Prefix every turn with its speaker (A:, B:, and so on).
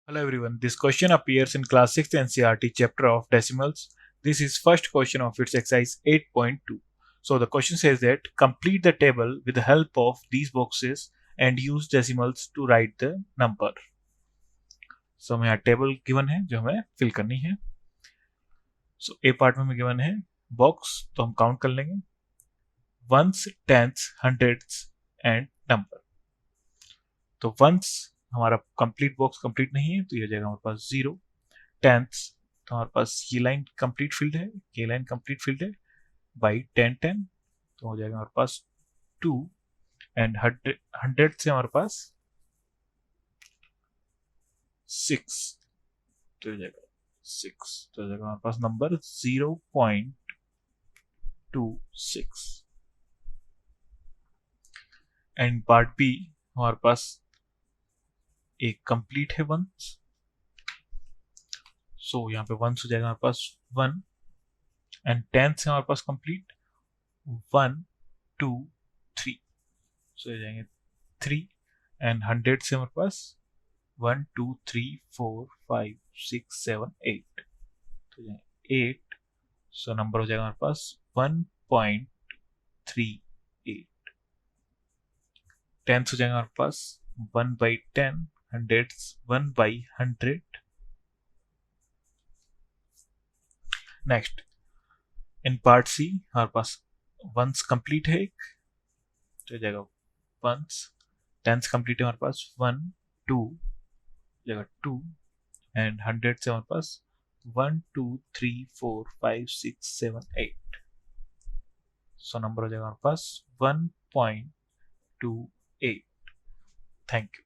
A: Hello everyone, this question appears in class 6th NCERT chapter of decimals. This is first question of its exercise 8.2. So the question says that complete the table with the help of these boxes and use decimals to write the number. So हमें यहाँ table given है जो हमें fill करनी है. So A part में हमें given है बॉक्स, तो हम काउंट कर लेंगे वंस, टेंथ्स, हंड्रेड्स एंड नंबर. तो वंस हमारा कंप्लीट बॉक्स कंप्लीट नहीं है तो ये हो जाएगा हमारे पास 0. टेंथ्स तो हमारे पास ये लाइन कंप्लीट फील्ड है, ये लाइन कंप्लीट फील्ड है बाई 10 10 तो हो जाएगा हमारे पास 2. एंड हंड्रेड से हमारे पास 6 तो हो जाएगा 6 तो हो जाएगा हमारे पास नंबर 0.26. एंड पार्ट बी हमारे पास एक कंप्लीट है वंस. सो यहाँ पे वंस हो जाएगा हमारे पास 1. एंड टेंथ से हमारे पास कंप्लीट 1 2 3 सो हो जाएंगे 3. एंड हंड्रेड से हमारे पास 1 2 3 4 5 6 7 8 तो 8. सो नंबर हो जाएगा हमारे पास 1.38. टेंथ हो जाएगा हमारे पास 1/10. Hundreds 1/100. Next in part C हमारे पास वंस कंप्लीट है एक तो जाएगा वंस. टेंस कंप्लीट है हमारे पास 1 2 जाएगा 2. एंड हंड्रेड से हमारे पास 1 2 3 4 5 6 7 8. सो नंबर हो जाएगा हमारे पास 1.28. Thank you.